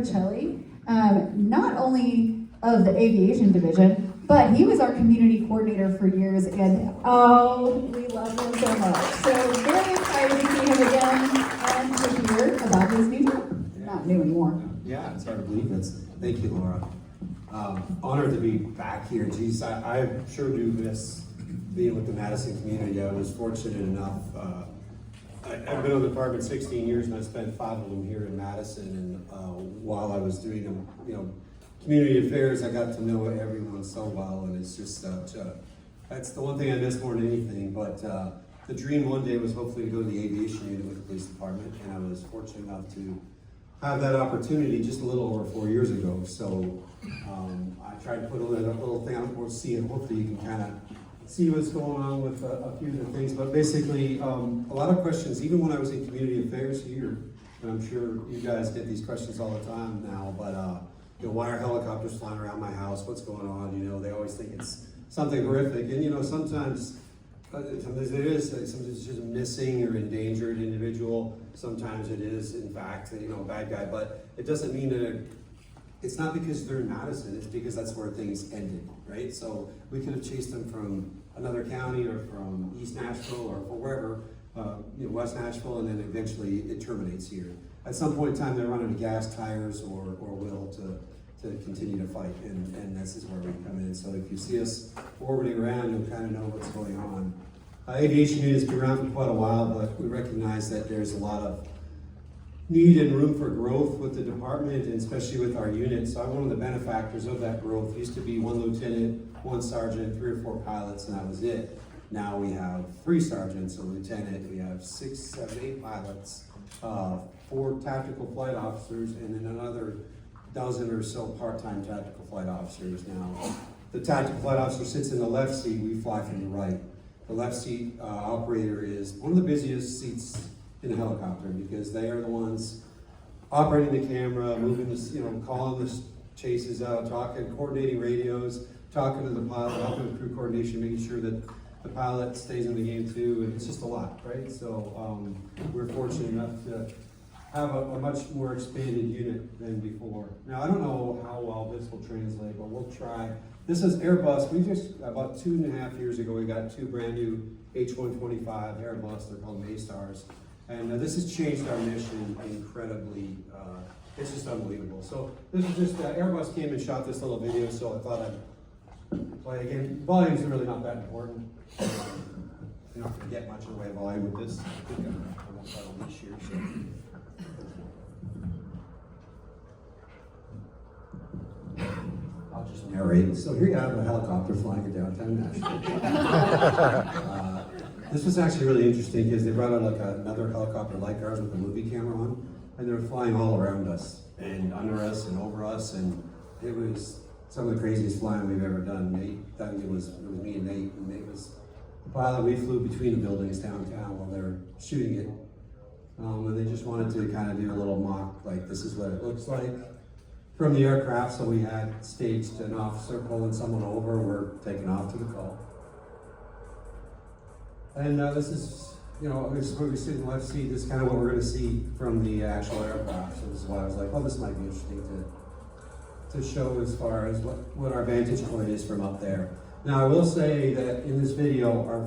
Particelli, not only of the aviation division, but he was our community coordinator for years, and oh, we love him so much. So very excited to see him again and to hear about his new job. Not new anymore. Yeah, it's hard to believe. Thank you, Laura. Honored to be back here. Geez, I sure do miss being with the Madison community. I was fortunate enough. I've been on the department 16 years, and I spent 5 of them here in Madison. And while I was doing them, community affairs, I got to know everyone so well, and it's just that's the one thing I miss more than anything. But the dream one day was hopefully to go to the aviation unit with the police department, and I was fortunate enough to have that opportunity just a little over 4 years ago. So I tried to put a little thing on we'll see, and hopefully you can kind of see what's going on with a few of the things. But basically, a lot of questions, even when I was in community affairs here, and I'm sure you guys get these questions all the time now, but why are helicopters flying around my house? What's going on? They always think it's something horrific. And sometimes it is, sometimes it's just a missing or endangered individual. Sometimes it is, in fact, a bad guy. But it doesn't mean that it's not because they're in Madison, it's because that's where things ended, right? So we could have chased them from another county or from East Nashville or wherever, West Nashville, and then eventually it terminates here. At some point in time, they're running to gas, tires, or will to continue to fight, and this is where we come in. So if you see us orbiting around, you'll kind of know what's going on. Aviation unit has been around for quite a while, but we recognize that there's a lot of need and room for growth with the department, and especially with our unit. So I'm one of the benefactors of that growth. Used to be 1 lieutenant, 1 sergeant, 3 or 4 pilots, and that was it. Now we have 3 sergeants, a lieutenant, we have 6, 7, 8 pilots, 4 tactical flight officers, and then another dozen or so part-time tactical flight officers. Now, the tactical flight officer sits in the left seat, we fly from the right. The left seat operator is one of the busiest seats in a helicopter because they are the ones operating the camera, moving the, calling the chases out, coordinating radios, talking to the pilot, helping with crew coordination, making sure that the pilot stays in the game too, and it's just a lot, right? So we're fortunate enough to have a much more expanded unit than before. Now, I don't know how well this will translate, but we'll try. This is Airbus. We just, about 2.5 years ago, we got 2 brand new H-125 Airbus. They're called Maystars. And this has changed our mission incredibly. It's just unbelievable. So this is just, Airbus came and shot this little video, so I thought I'd play again. Volume's really not that important. You're not going to get much in the way of volume with this. I think I won't try to leash here. So. I'll just narrate. So here you have a helicopter flying in downtown Nashville. This was actually really interesting because they brought out another helicopter like ours with a movie camera on, and they were flying all around us and under us and over us, and it was some of the craziest flying we've ever done. It was me and Nate, and Nate was the pilot. We flew between the buildings downtown while they were shooting it, and they just wanted to kind of do a little mock, like this is what it looks like from the aircraft. So we had staged an officer pulling someone over. We're taking off to the call. And this is, this is where we sit in the left seat. This is kind of what we're going to see from the actual aircraft. So this is why I was like, oh, this might be interesting to show as far as what our vantage point is from up there. Now, I will say that in this video, our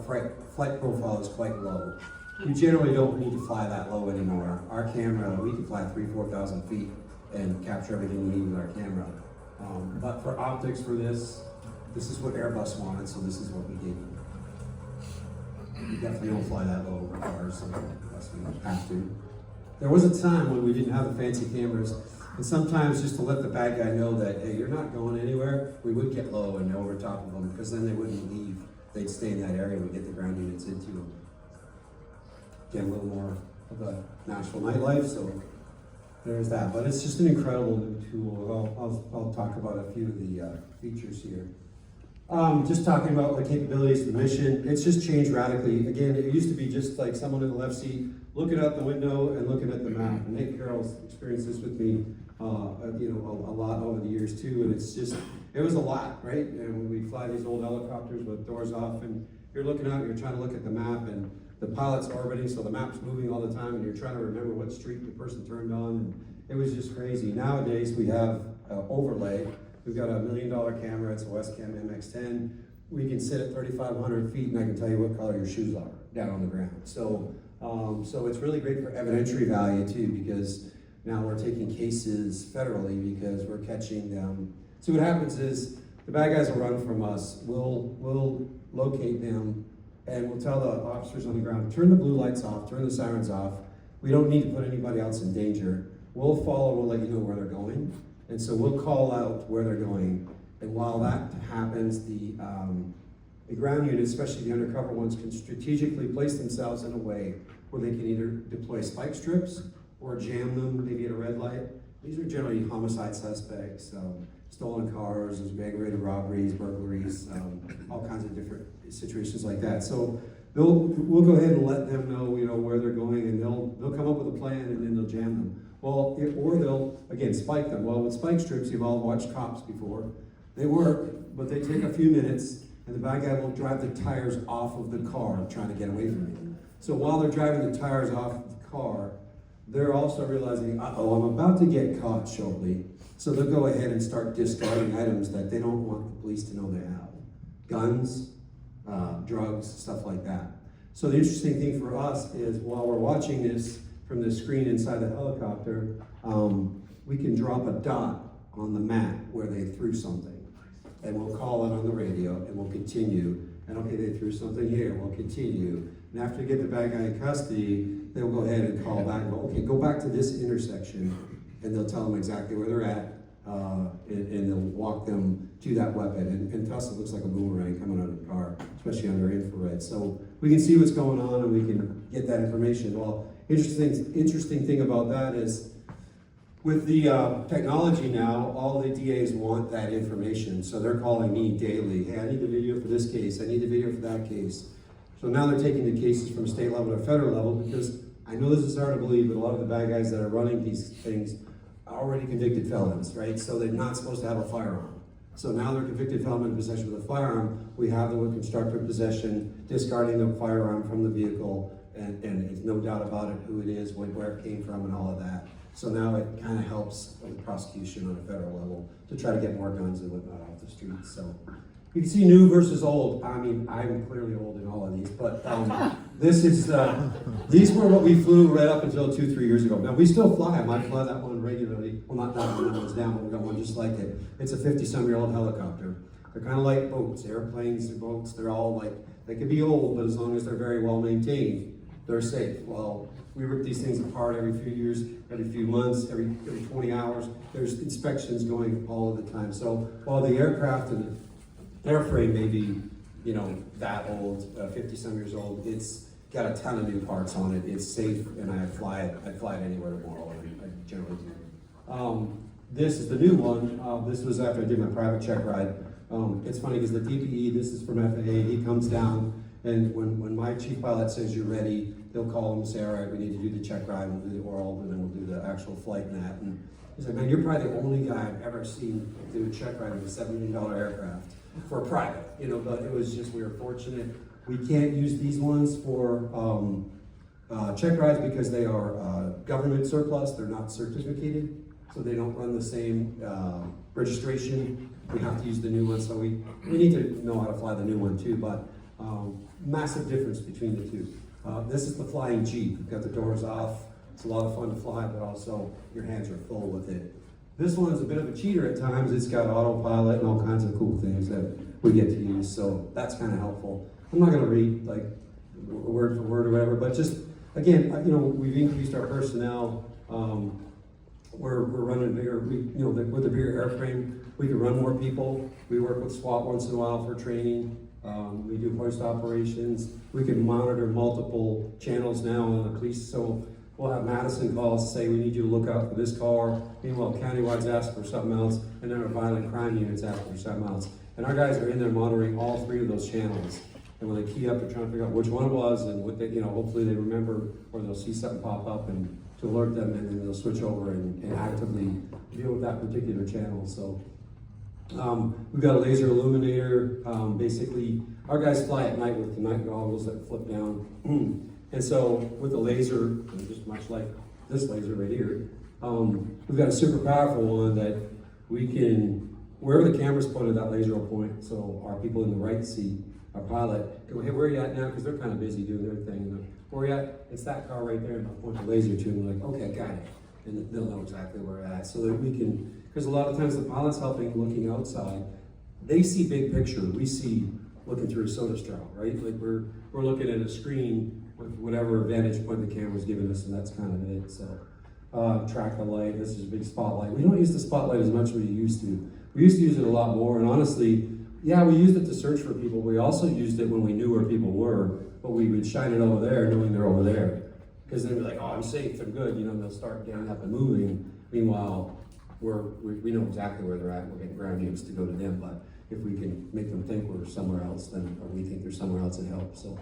flight profile is quite low. We generally don't need to fly that low anymore. Our camera, we can fly 3,000 to 4,000 feet and capture everything we need with our camera. But for optics for this is what Airbus wanted, so this is what we did. We definitely don't fly that low over cars, unless we have to. There was a time when we didn't have the fancy cameras, and sometimes just to let the bad guy know that, hey, you're not going anywhere, we would get low and over top of them, because then they wouldn't leave. They'd stay in that area and we'd get the ground units into them. Get a little more of the Nashville nightlife, so there's that. But it's just an incredible new tool. I'll talk about a few of the features here. Just talking about the capabilities of the mission, it's just changed radically. Again, it used to be just like someone in the left seat looking out the window and looking at the map. And Nate Carroll's experienced this with me, a lot over the years too. And it was a lot, right? And we fly these old helicopters with doors off, and you're looking out, you're trying to look at the map, and the pilot's orbiting, so the map's moving all the time, and you're trying to remember what street the person turned on. It was just crazy. Nowadays, we have overlay. We've got $1 million camera. It's a Westcam MX-10. We can sit at 3,500 feet, and I can tell you what color your shoes are down on the ground. So it's really great for evidentiary value too, because now we're taking cases federally because we're catching them. So what happens is the bad guys will run from us. We'll locate them, and we'll tell the officers on the ground, turn the blue lights off, turn the sirens off. We don't need to put anybody else in danger. We'll follow, we'll let you know where they're going. And so we'll call out where they're going. And while that happens, the ground units, especially the undercover ones, can strategically place themselves in a way where they can either deploy spike strips or jam them, maybe at a red light. These are generally homicide suspects, stolen cars, there's aggravated robberies, burglaries, all kinds of different situations like that. So we'll go ahead and let them know, where they're going, and they'll come up with a plan, and then they'll jam them. Well, or they'll, again, spike them. Well, with spike strips, you've all watched cops before. They work, but they take a few minutes, and the bad guy will drive the tires off of the car trying to get away from you. So while they're driving the tires off of the car, they're also realizing, uh-oh, I'm about to get caught shortly. So they'll go ahead and start discarding items that they don't want the police to know they have. Guns, drugs, stuff like that. So the interesting thing for us is while we're watching this from the screen inside the helicopter, we can drop a dot on the map where they threw something. And we'll call it on the radio, and we'll continue. And okay, they threw something here, we'll continue. And after we get the bad guy in custody, they'll go ahead and call back and go, okay, go back to this intersection, and they'll tell them exactly where they're at, and they'll walk them to that weapon. And to us, it looks like a boomerang coming out of the car, especially under infrared. So we can see what's going on, and we can get that information. Well, interesting thing about that is, with the technology now, all the DAs want that information. So they're calling me daily. Hey, I need the video for this case. I need the video for that case. So now they're taking the cases from state level to federal level, because I know this is hard to believe, but a lot of the bad guys that are running these things are already convicted felons, right? So they're not supposed to have a firearm. So now they're convicted felon in possession with a firearm. We have them with constructive possession, discarding the firearm from the vehicle, and there's no doubt about it, who it is, where it came from, and all of that. So now it kind of helps with prosecution on a federal level to try to get more guns and whatnot off the streets. So you can see new versus old. I mean, I'm clearly old in all of these, but this is, these were what we flew right up until 2-3 years ago. Now we still fly them. I fly that one regularly. Well, not that one, that one's down, but we got one just like it. It's a 50-some-year-old helicopter. They're kind of like boats, airplanes, boats. They're all like, they could be old, but as long as they're very well maintained, they're safe. Well, we rip these things apart every few years, every few months, every 20 hours. There's inspections going all of the time. So while the aircraft and the airframe may be, that old, 50-some years old, it's got a ton of new parts on it. It's safe, and I fly it anywhere tomorrow, and I generally do. This is the new one. This was after I did my private check ride. It's funny because the DPE, this is from FAA, he comes down, and when my chief pilot says you're ready, they'll call him and say, all right, we need to do the check ride, we'll do the oral, and then we'll do the actual flight and that. And he's like, man, you're probably the only guy I've ever seen do a check ride with a $7 million aircraft for a private, but it was just, we were fortunate. We can't use these ones for check rides because they are government surplus, they're not certificated, so they don't run the same registration. We have to use the new one, so we need to know how to fly the new one too, but massive difference between the two. This is the flying Jeep. You've got the doors off. It's a lot of fun to fly, but also your hands are full with it. This one's a bit of a cheater at times. It's got autopilot and all kinds of cool things that we get to use, so that's kind of helpful. I'm not going to read like word for word or whatever, but just, again, we've increased our personnel. We're running bigger, with the bigger airframe, we can run more people. We work with SWAT once in a while for training. We do hoist operations. We can monitor multiple channels now on the police. So we'll have Madison calls, say we need you to look out for this car. Meanwhile, countywide's ask for something else, and then our violent crime units ask for something else. And our guys are in there monitoring all 3 of those channels. And when they key up, they're trying to figure out which one it was, and what they, hopefully they remember, or they'll see something pop up and to alert them, and then they'll switch over and actively deal with that particular channel. So we've got a laser illuminator. Basically, our guys fly at night with the night goggles that flip down. And so with the laser, just much like this laser right here, We've got a super powerful one that we can, wherever the camera's pointed, that laser will point, so our people in the right seat, our pilot, go, hey, where are you at now? Because they're kind of busy doing their thing. And where are you at? It's that car right there, and I'll point the laser to them, like, okay, got it. And they'll know exactly where we're at, so that we can, because a lot of times the pilot's helping, looking outside, they see big picture, we see looking through a soda straw, right? Like we're looking at a screen with whatever vantage point the camera's giving us, and that's kind of it. So track the light, this is a big spotlight. We don't use the spotlight as much as we used to. We used to use it a lot more, and honestly, yeah, we used it to search for people. We also used it when we knew where people were, but we would shine it over there knowing they're over there. Because then we're like, oh, I'm safe, I'm good, you know, and they'll start getting up and moving. Meanwhile, we know exactly where they're at, we're getting ground units to go to them, but if we can make them think we're somewhere else, then, or we think they're somewhere else, it helps, so.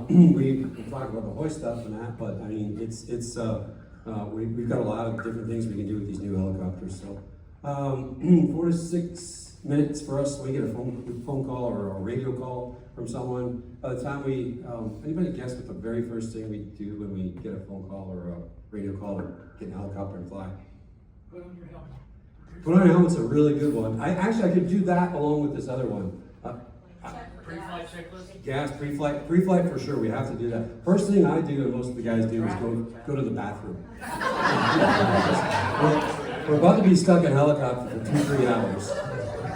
We talk about the hoist stuff and that, but I mean, we've got a lot of different things we can do with these new helicopters, so. 4 to 6 minutes for us, we get a phone call or a radio call from someone. By the time anybody guess what the very first thing we do when we get a phone call or a radio call or get in a helicopter and fly? Put on your helmet. Put on your helmet's a really good one. I could do that along with this other one. Pre-flight checklist? Gas, pre-flight for sure, we have to do that. First thing I do, and most of the guys do, is go to the bathroom. We're about to be stuck in a helicopter for 2-3 hours.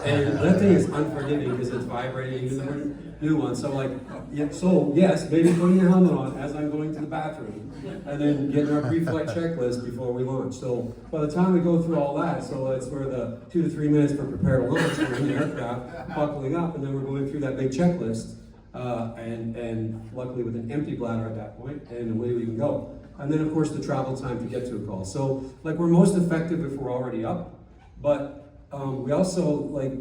And that thing is unforgiving because it's vibrating, even the new one. So yes, maybe putting your helmet on as I'm going to the bathroom, and then getting our pre-flight checklist before we launch. So by the time we go through all that, so that's where the 2 to 3 minutes for prepare to launch, we're in the aircraft, buckling up, and then we're going through that big checklist, and luckily with an empty bladder at that point, and away we can go. And then of course the travel time to get to a call. So like we're most effective if we're already up, but we also, like,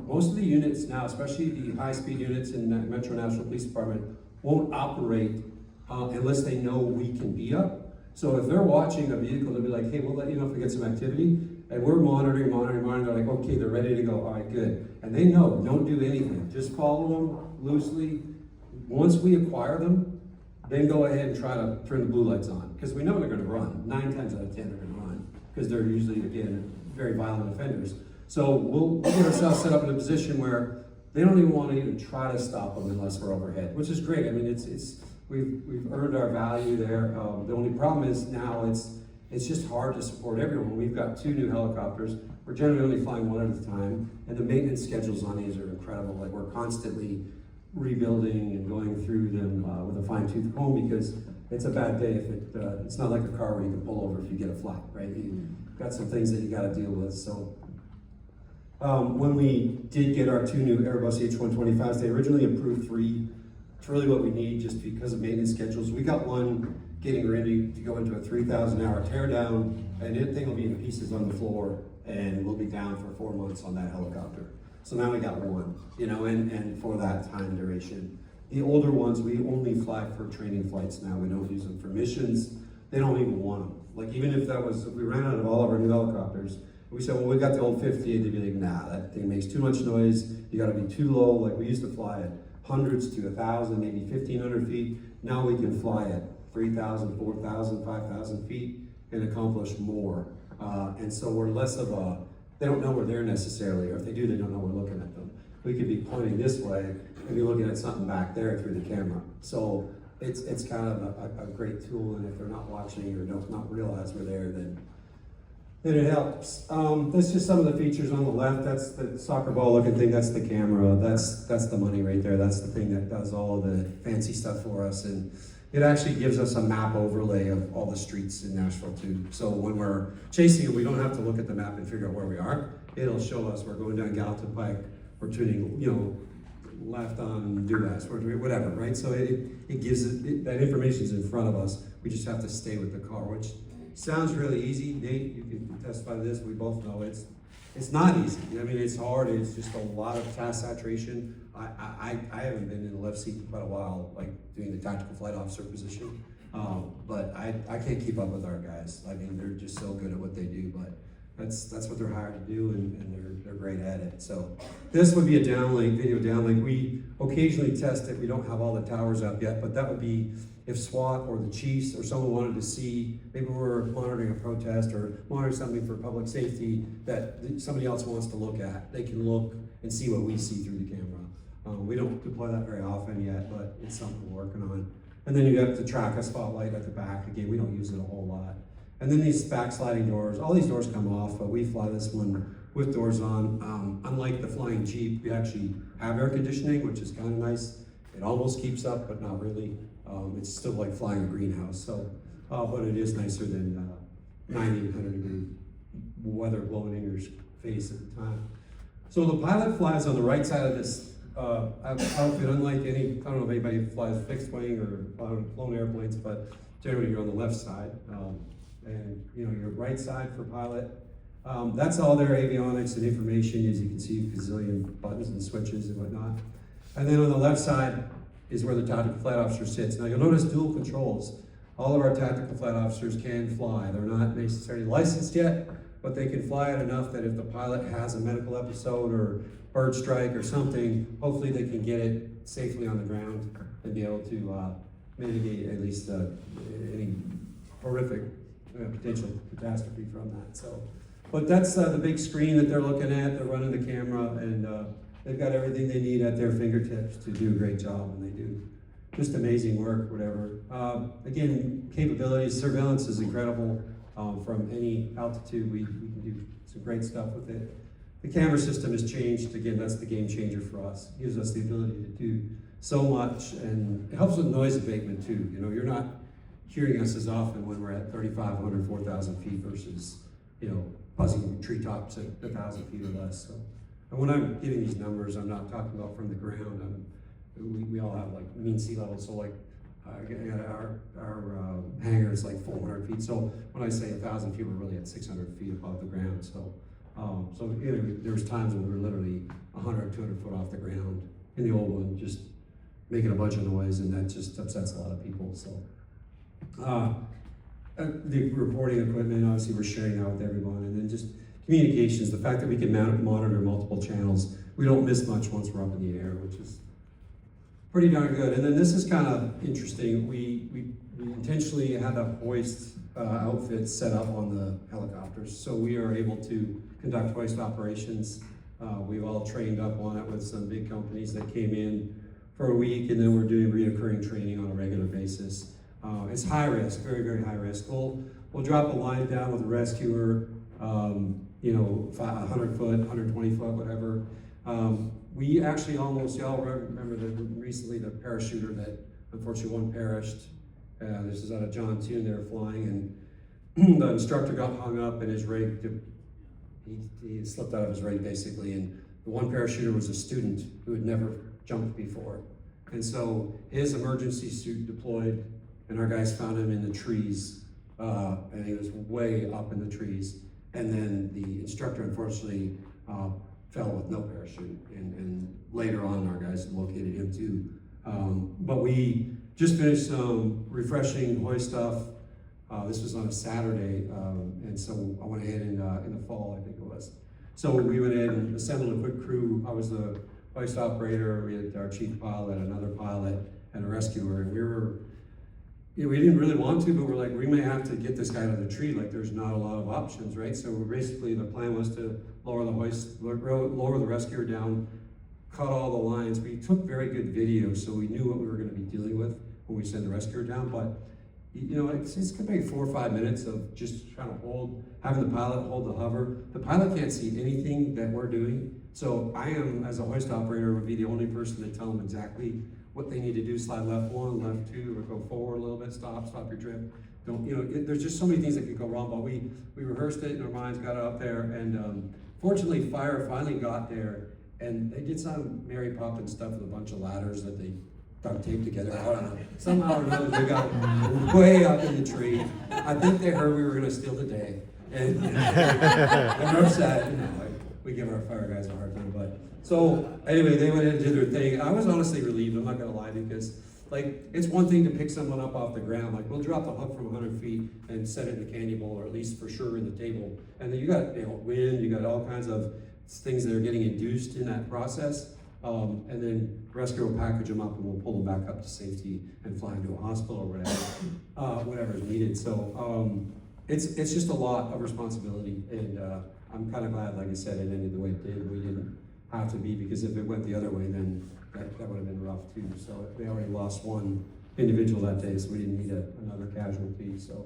most of the units now, especially the high-speed units in the Metro National Police Department, won't operate unless they know we can be up. So if they're watching a vehicle, they'll be like, hey, we'll let you know if we get some activity. And we're monitoring. They're like, okay, they're ready to go. All right, good. And they know, don't do anything. Just follow them loosely. Once we acquire them, then go ahead and try to turn the blue lights on. Because we know they're going to run. 9 times out of 10 they're going to run. Because they're usually, again, very violent offenders. So we'll get ourselves set up in a position where they don't even want to even try to stop them unless we're overhead, which is great. I mean, we've earned our value there. The only problem is now it's just hard to support everyone. We've got 2 new helicopters. We're generally only flying 1 at a time, and the maintenance schedules on these are incredible. Like we're constantly rebuilding and going through them with a fine-tooth comb because it's a bad day if it's not like a car where you can pull over if you get a flat, right? You've got some things that you got to deal with. So. When we did get our 2 new Airbus H125s, they originally approved 3. It's really what we need just because of maintenance schedules. We got one getting ready to go into a 3,000-hour teardown, and that thing will be in pieces on the floor, and we'll be down for 4 months on that helicopter. So now we got 1, you know, and for that time duration. The older ones, we only fly for training flights now. We don't use them for missions. They don't even want them. Like even if we ran out of all of our new helicopters, we said, well, we got the old 58, they'd be like, nah, that thing makes too much noise, you gotta be too low. Like we used to fly at hundreds to 1,000, maybe 1,500 feet. Now we can fly at 3,000, 4,000, 5,000 feet and accomplish more. And so we're less of they don't know we're there necessarily, or if they do, they don't know we're looking at them. We could be pointing this way and be looking at something back there through the camera. So it's kind of a great tool, and if they're not watching or don't not realize we're there, then it helps. That's just some of the features on the left. That's the soccer ball looking thing. That's the camera. That's the money right there. That's the thing that does all the fancy stuff for us. And it actually gives us a map overlay of all the streets in Nashville too. So when we're chasing it, we don't have to look at the map and figure out where we are. It'll show us we're going down Gallatin Pike. We're turning, you know, left on Duras, whatever, right? So it gives that information's in front of us. We just have to stay with the car, which sounds really easy. Nate, you can testify to this. We both know it's not easy. I mean, it's hard. It's just a lot of task saturation. I haven't been in the left seat for quite a while, like doing the tactical flight officer position. But I can't keep up with our guys. I mean, they're just so good at what they do. But that's what they're hired to do, and they're great at it. So this would be a downlink, video downlink. We occasionally test it. We don't have all the towers up yet, but that would be if SWAT or the chiefs or someone wanted to see, maybe we're monitoring a protest or monitoring something for public safety that somebody else wants to look at, they can look and see what we see through the camera. We don't deploy that very often yet, but it's something we're working on. And then you have the tracker spotlight at the back. Again, we don't use it a whole lot. And then these backsliding doors, all these doors come off, but we fly this one with doors on. Unlike the flying Jeep, we actually have air conditioning, which is kind of nice. It almost keeps up, but not really. It's still like flying a greenhouse, so, but it is nicer than 90, 100 degree weather blowing in your face at the time. So the pilot flies on the right side of this outfit, unlike any, I don't know if anybody flies fixed wing or flown airplanes, but generally you're on the left side. And you know, your right side for pilot. That's all their avionics and information. As you can see, gazillion buttons and switches and whatnot. And then on the left side is where the tactical flight officer sits. Now you'll notice dual controls. All of our tactical flight officers can fly. They're not necessarily licensed yet, but they can fly it enough that if the pilot has a medical episode or bird strike or something, hopefully they can get it safely on the ground and be able to mitigate at least any horrific potential catastrophe from that. So, but that's the big screen that they're looking at. They're running the camera, and they've got everything they need at their fingertips to do a great job, and they do just amazing work, whatever. Again, capabilities, surveillance is incredible. From any altitude, we can do some great stuff with it. The camera system has changed. Again, that's the game changer for us. It gives us the ability to do so much, and it helps with noise abatement too. You know, you're not hearing us as often when we're at 3,500, 4,000 feet versus, you know, buzzing treetops at 1,000 feet or less. So, and when I'm giving these numbers, I'm not talking about from the ground. We all have like mean sea level, so like our hangar is like 400 feet. So when I say 1,000 feet, we're really at 600 feet above the ground. So, you know, there was times when we were literally 100, 200 foot off the ground in the old one, just making a bunch of noise, and that just upsets a lot of people. So, the reporting equipment, obviously, we're sharing that with everyone, and then just communications. The fact that we can monitor multiple channels, we don't miss much once we're up in the air, which is pretty darn good. And then this is kind of interesting. We intentionally had a hoist outfit set up on the helicopters, so we are able to conduct hoist operations. We've all trained up on it with some big companies that came in for a week, and then we're doing reoccurring training on a regular basis. It's high risk, very, very high risk. We'll drop a line down with a rescuer, you know, 100 foot, 120 foot, whatever. We actually almost, y'all remember recently the parachuter that unfortunately one perished. This is out of John Tune. They were flying, and the instructor got hung up in his rig. He slipped out of his rig basically, and the one parachuter was a student who had never jumped before. And so his emergency suit deployed, and our guys found him in the trees, and he was way up in the trees. And then the instructor unfortunately fell with no parachute, and later on our guys located him too. But we just finished some refreshing hoist stuff. This was on a Saturday, and so I went ahead in the fall, I think it was. So we went in and assembled a quick crew. I was the hoist operator, we had our chief pilot, another pilot, and a rescuer, and we were, you know, we didn't really want to, but we're like, we may have to get this guy out of the tree, like there's not a lot of options, right? So basically the plan was to lower the hoist, lower the rescuer down, cut all the lines. We took very good video, so we knew what we were gonna be dealing with when we sent the rescuer down, but you know, it's gonna be 4 or 5 minutes of just trying to having the pilot hold the hover. The pilot can't see anything that we're doing, so I am, as a hoist operator, would be the only person to tell them exactly what they need to do. Slide left 1, left 2, or go forward a little bit, stop your trip. Don't, you know, there's just so many things that could go wrong, but we rehearsed it in our minds, got it up there, and fortunately fire finally got there, and they did some Mary Poppins stuff with a bunch of ladders that they duct taped together. I don't know. Somehow or another they got way up in the tree. I think they heard we were gonna steal the day, and they're upset, you know, like, we give our fire guys a hard time, but so anyway, they went in and did their thing. I was honestly relieved, I'm not gonna lie, because like, it's one thing to pick someone up off the ground, like we'll drop the hook from 100 feet and set it in the candy bowl, or at least for sure in the table. And then you got, you know, wind, you got all kinds of things that are getting induced in that process. And then rescue will package them up and we'll pull them back up to safety and fly them to a hospital or whatever is needed. So it's just a lot of responsibility, and I'm kind of glad, like I said, it ended the way it did. We didn't have to be, because if it went the other way, then that would have been rough too. So they already lost one individual that day, so we didn't need another casualty. So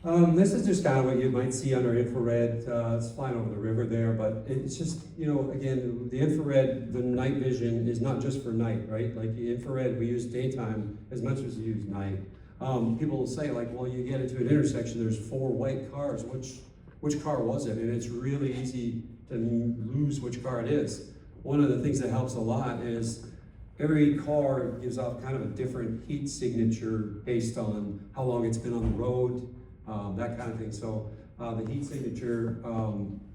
this is just kind of what you might see under infrared. It's flying over the river there, but it's just, again, the infrared, the night vision is not just for night, right? Like the infrared, we use daytime as much as we use night. People will say, like, well, you get into an intersection, there's 4 white cars. Which car was it? And it's really easy to lose which car it is. One of the things that helps a lot is every car gives off kind of a different heat signature based on how long it's been on the road, that kind of thing. So the heat signature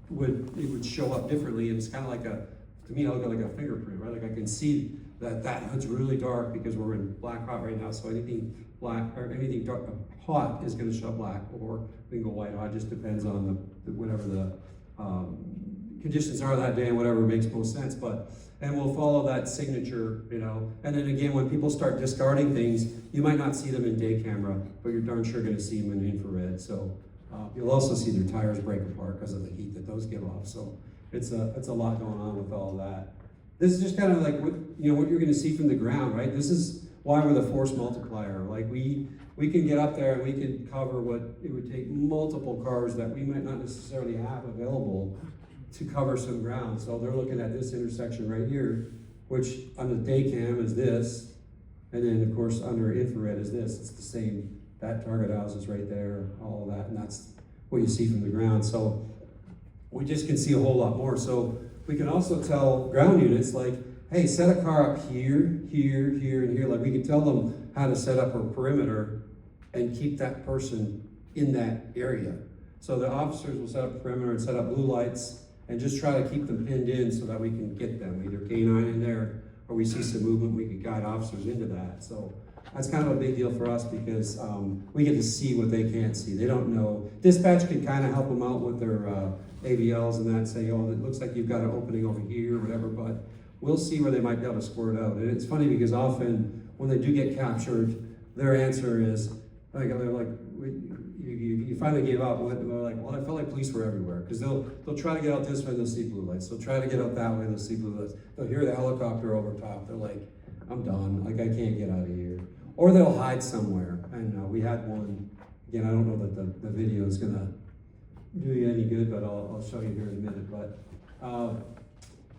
would show up differently, and it's kind of like to me, I look at like a fingerprint, right? Like I can see that hood's really dark because we're in black hot right now. So anything black or anything dark, hot is going to show up black, or we can go white hot. It just depends on whatever the conditions are that day and whatever makes most sense. And we'll follow that signature, And then again, when people start discarding things, you might not see them in day camera, but you're darn sure going to see them in infrared. So you'll also see their tires break apart because of the heat that those give off. So it's a lot going on with all that. This is just kind of like what you're going to see from the ground, right? This is why we're the force multiplier. Like we can get up there and we can cover what it would take multiple cars that we might not necessarily have available to cover some ground. So they're looking at this intersection right here, which on the day cam is this, and then of course under infrared is this. It's the same. That target house is right there, all of that, and that's what you see from the ground. So we just can see a whole lot more. So we can also tell ground units, like, hey, set a car up here, here, here, and here. Like we can tell them how to set up a perimeter and keep that person in that area. So the officers will set up a perimeter and set up blue lights and just try to keep them pinned in so that we can get them, either canine in there, or we see some movement, we can guide officers into that. So that's kind of a big deal for us because we get to see what they can't see. They don't know. Dispatch can kind of help them out with their AVLs and that, say, oh, it looks like you've got an opening over here or whatever, but we'll see where they might be able to squirt out. And it's funny because often when they do get captured, their answer is, like, they're like, you finally gave up. They're like, well, I felt like police were everywhere. Because they'll try to get out this way, they'll see blue lights. They'll try to get out that way, they'll see blue lights. They'll hear the helicopter over top. They're like, I'm done. Like, I can't get out of here. Or they'll hide somewhere. And we had one, again, I don't know that the video is going to do you any good, but I'll show you here in a minute. But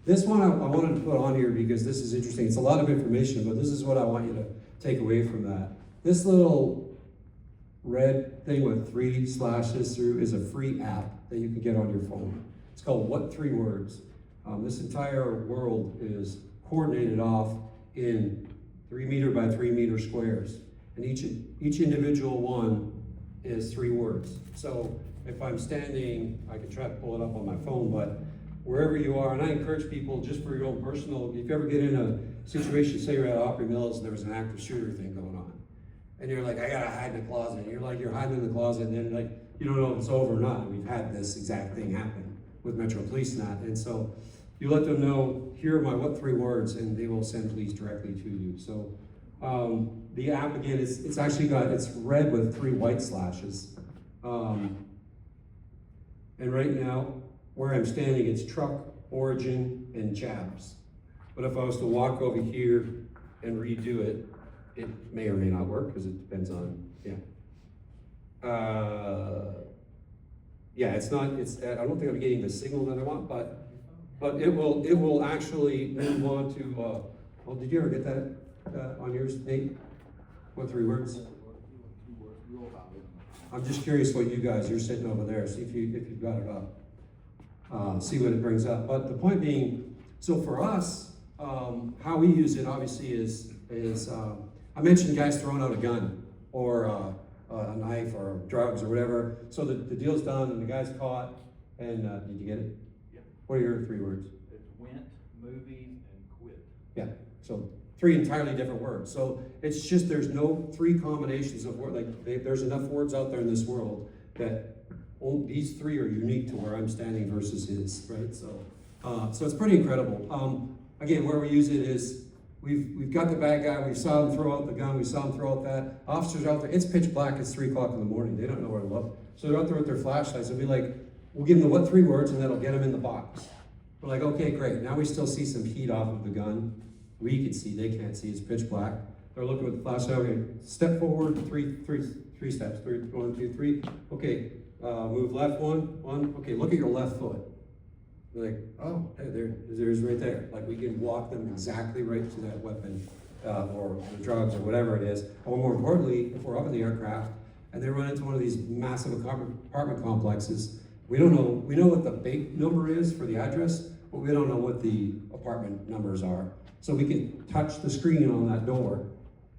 this one I wanted to put on here because this is interesting. It's a lot of information, but this is what I want you to take away from that. This little red thing with 3 slashes through is a free app that you can get on your phone. It's called What 3 Words. This entire world is coordinated off in 3 meter by 3 meter squares, and each individual one is 3 words. So if I'm standing, I can try to pull it up on my phone, but wherever you are, and I encourage people just for your own personal, if you ever get in a situation, say you're at Opry Mills and there was an active shooter thing going on, and you're like, I gotta hide in the closet. And you're hiding in the closet, and then like, you don't know if it's over or not. And we've had this exact thing happen with Metro Police and that. And so you let them know, here are my what 3 words, and they will send police directly to you. So the app, again, it's actually it's red with 3 white slashes. And right now, where I'm standing, it's truck, origin, and jabs. But if I was to walk over here and redo it, it may or may not work because it depends on, it's not, I don't think I'm getting the signal that I want, but it will actually move on to, well, did you ever get that on yours, Nate? What 3 words? I'm just curious what you're sitting over there, see if you've got it up. See what it brings up. But the point being, so for us, how we use it obviously is I mentioned guys throwing out a gun or a knife or drugs or whatever. So the deal's done and the guy's caught. And did you get it? Yeah. What are your 3 words? It's went, movies, and quit. Yeah. So 3 entirely different words. So it's just there's no 3 combinations of words. Like there's enough words out there in this world that these 3 are unique to where I'm standing versus his, right? So it's pretty incredible. again, where we use it is, we've got the bad guy, we saw him throw out the gun, we saw him throw out that, officers out there, it's pitch black, it's 3 o'clock in the morning, they don't know where to look. So they're out there with their flashlights, they'll be like, we'll give them the what 3 words and that'll get them in the box. We're like, okay, great, now we still see some heat off of the gun. We can see, they can't see, it's pitch black. They're looking with the flashlight, okay, step forward, three steps, 1, 2, 3. Okay, move left one, okay, look at your left foot. They're like, oh, hey, there's right there. Like we can walk them exactly right to that weapon or the drugs or whatever it is. Or more importantly, if we're up in the aircraft and they run into one of these massive apartment complexes, we know what the base number is for the address, but we don't know what the apartment numbers are. So we can touch the screen on that door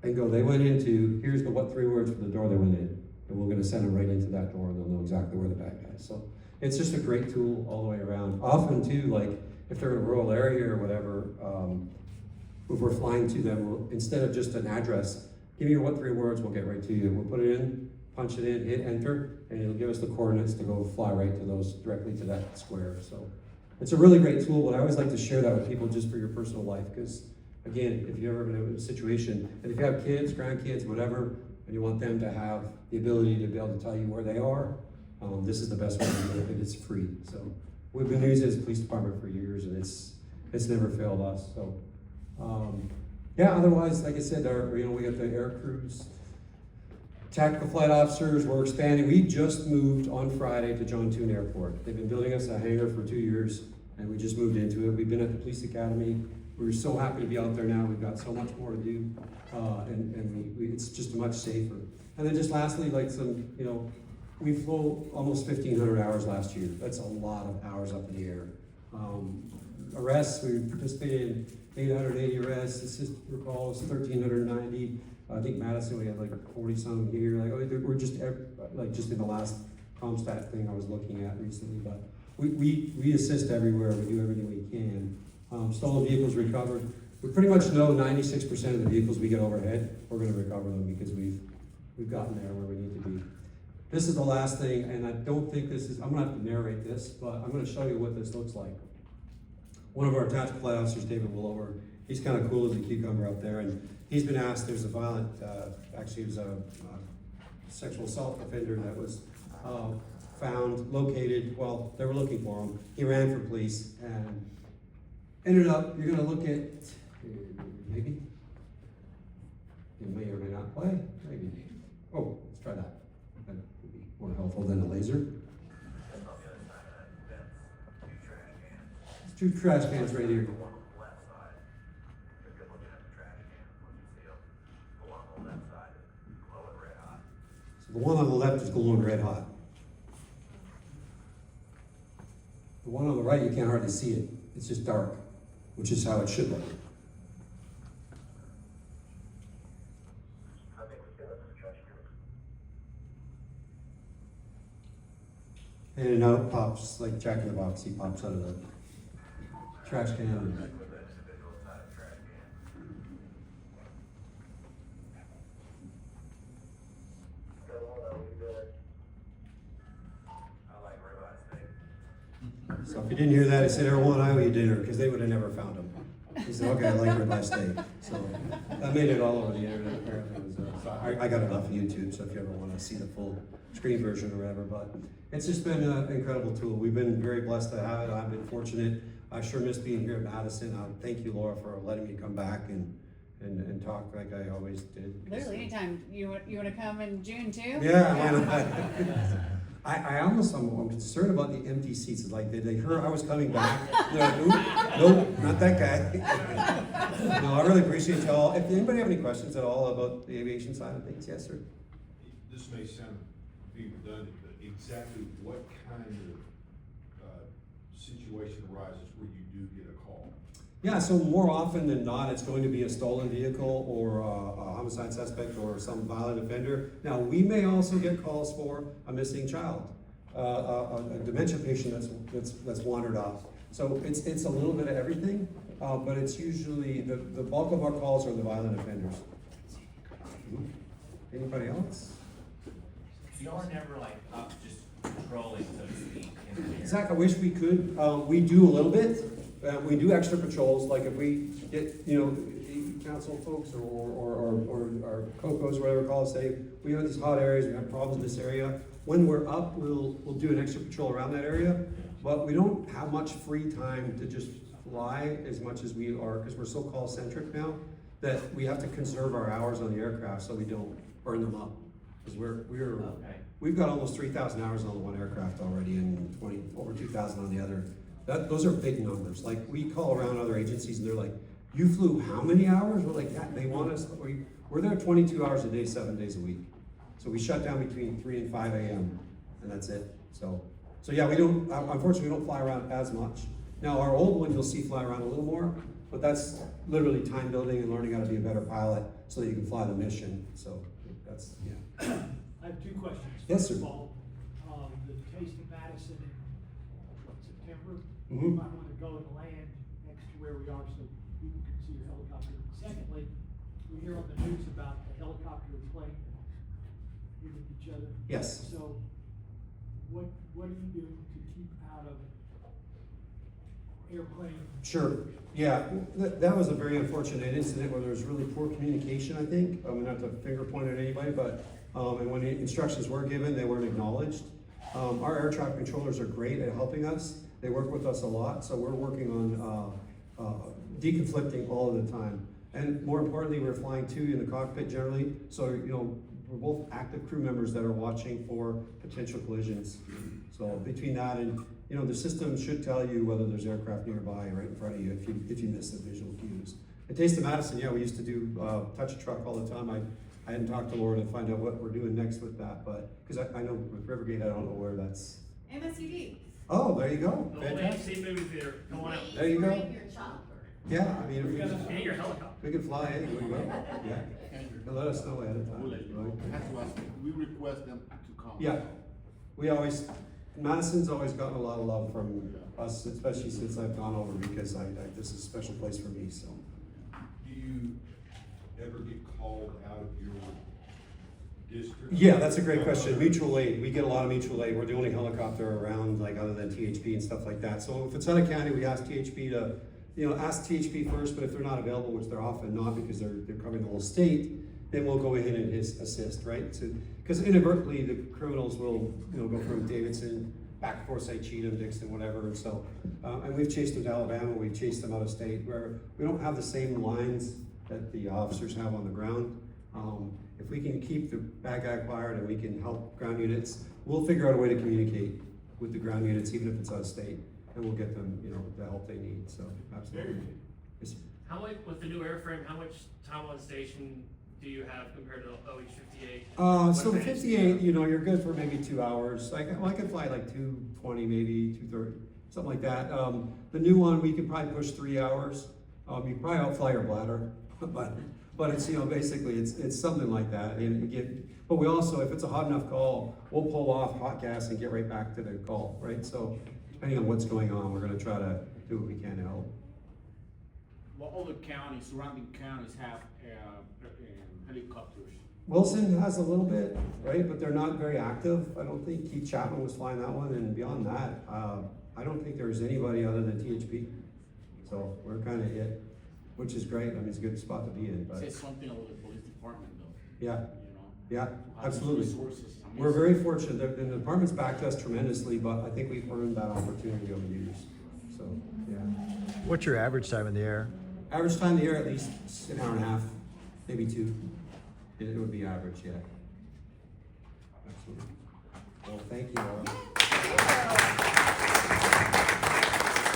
and go, they went into, here's the what 3 words for the door they went in. And we're gonna send them right into that door and they'll know exactly where the bad guy is. So it's just a great tool all the way around. Often too, like if they're in a rural area or whatever, if we're flying to them, instead of just an address, give me your what 3 words, we'll get right to you. We'll put it in, punch it in, hit enter, and it'll give us the coordinates to go fly right to those, directly to that square. So it's a really great tool, but I always like to share that with people just for your personal life, because again, if you've ever been in a situation, and if you have kids, grandkids, whatever, and you want them to have the ability to be able to tell you where they are, this is the best way to do it, and it's free. So we've been using it as a police department for years, and it's never failed us. So yeah, otherwise, like I said, we got the air crews, tactical flight officers, we're expanding. We just moved on Friday to John Tune Airport. They've been building us a hangar for 2 years, and we just moved into it. We've been at the police academy. We're so happy to be out there now. We've got so much more to do, and it's just much safer. And then just lastly, like we flew almost 1,500 hours last year. That's a lot of hours up in the air. Arrests, we participated in 880 arrests. Assist recalls, 1,390. I think Madison, we had like 40 some here. Like we're just in the last Comstat thing I was looking at recently. But we assist everywhere. We do everything we can. Stolen vehicles recovered. We pretty much know 96% of the vehicles we get overhead, we're going to recover them because we've gotten there where we need to be. This is the last thing, and I don't think this is, I'm going to have to narrate this, but I'm going to show you what this looks like. One of our tactical flight officers, David Willover, he's kind of cool as a cucumber up there, and he's been asked, there's a violent, actually it was a sexual assault offender that was found, located, well, they were looking for him. He ran for police, and ended up, you're gonna look at, maybe, it may or may not play, maybe. Oh, let's try that. That would be more helpful than a laser. There's 2 trash cans right here. So the one on the left is glowing red hot. The one on the right, you can't hardly see it. It's just dark, which is how it should look. And out pops, like Jack in the Box, he pops out of the trash can. So if you didn't hear that, I said, everyone, I owe you dinner, because they would have never found him. He said, okay, I like ribeye steak. So I made it all over the internet, apparently. So I got it off of YouTube, so if you ever want to see the full screen version or whatever. But it's just been an incredible tool. We've been very blessed to have it. I've been fortunate. I sure miss being here at Madison. Thank you, Laura, for letting me come back and talk like I always did. Literally anytime. You want to come in June too? Yeah, why not? I'm concerned about the empty seats. It's like, did they hear I was coming back? They're like, nope, not that guy. No, I really appreciate y'all. If anybody have any questions at all about the aviation side of things, yes, sir. This may sound redundant, but exactly what kind of situation arises where you do get a call? Yeah, so more often than not, it's going to be a stolen vehicle or a homicide suspect or some violent offender. Now, we may also get calls for a missing child, a dementia patient that's wandered off. So it's a little bit of everything, but it's usually, the bulk of our calls are the violent offenders. Anybody else? Y'all are never like up just patrolling, so to speak, in the air. Zach, I wish we could. We do a little bit. We do extra patrols, like if we get, you know, council folks or COCOs, whatever call it, say, we have these hot areas, we have problems in this area. When we're up, we'll do an extra patrol around that area, but we don't have much free time to just fly as much as we are, because we're so call centric now, that we have to conserve our hours on the aircraft so we don't burn them up. Because we've got almost 3,000 hours on the one aircraft already and over 2,000 on the other. Those are big numbers. Like, we call around other agencies and they're like, you flew how many hours? We're like, yeah, they want us, we're there 22 hours a day, 7 days a week. So we shut down between 3 and 5 a.m. and that's it. So yeah, unfortunately we don't fly around as much. Now our old one you'll see fly around a little more, but that's literally time building and learning how to be a better pilot so that you can fly the mission. So that's, yeah. I have two questions. Yes, sir. First of all, the Taste of Madison in September, Mhm. you might want to go and land next to where we are so people can see your helicopter. Secondly, we hear on the news about the helicopter and plane hitting each other. Yes. So what are you doing to keep out of airplane? Sure. Yeah, that was a very unfortunate incident where there was really poor communication, I think. I'm not to finger point at anybody, but, and when the instructions were given, they weren't acknowledged. Our air traffic controllers are great at helping us. They work with us a lot, so we're working on deconflicting all of the time. And more importantly, we're flying two in the cockpit generally, so, you know, we're both active crew members that are watching for potential collisions. So between that and, you know, the system should tell you whether there's aircraft nearby right in front of you if you miss the visual cues. At Taste of Madison, yeah, we used to do touch a truck all the time. I hadn't talked to Laura to find out what we're doing next with that, but because I know with Rivergate, I don't know where that's. MSUD. Oh, there you go. The old Fantastic. AMC movie theater, come on out. There you go. Your chopper. Yeah, I mean, And your helicopter. we can fly anywhere. Yeah. And let us know ahead of time. Right? I have to ask, we request them to come. Yeah, we always, Madison's always gotten a lot of love from us, especially since I've gone over, because this is a special place for me, so. Do you ever get called out of your district? Yeah, that's a great question. Mutual aid, we get a lot of mutual aid. We're the only helicopter around, like, other than THP and stuff like that. So if it's out of county, we ask THP to, you know, ask THP first, but if they're not available, which they're often not because they're covering the whole state, then we'll go ahead and assist, right? So, because inadvertently the criminals will, you know, go from Davidson back and forth, say Cheatham, Dixon, whatever. And so, and we've chased them to Alabama, we've chased them out of state, where we don't have the same lines that the officers have on the ground. If we can keep the bad guy quiet and we can help ground units, we'll figure out a way to communicate with the ground units, even if it's out of state, and we'll get them, you know, the help they need. So, absolutely. Yes, sir. How much, with the new airframe, how much time on station do you have compared to OH-58? So the 58, you know, you're good for maybe 2 hours. I can fly like 220, maybe 230, something like that. The new one, we can probably push 3 hours. You can probably outfly your bladder, but it's, you know, basically it's something like that. But we also, if it's a hot enough call, we'll pull off hot gas and get right back to the call, right? So depending on what's going on, we're gonna try to do what we can to help. What other counties, surrounding counties have helicopters? Wilson has a little bit, right, but they're not very active. I don't think Keith Chapman was flying that one, and beyond that, I don't think there's anybody other than THP. So we're kind of it, which is great. I mean, it's a good spot to be in. But Say something about the police department though. yeah, You know? yeah, How these absolutely. resources, I mean, We're very fortunate. The department's backed us tremendously, but I think we've earned that opportunity over the years. So yeah. What's your average time in the air? Average time in the air, at least an hour and a half, maybe 2. It would be average, yeah. Absolutely. Well, thank you all.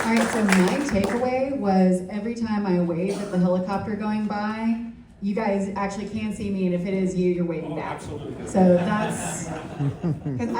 All right, so my takeaway was every time I wave at the helicopter going by, you guys actually can see me, and if it is you, you're waving back. absolutely. So that's, because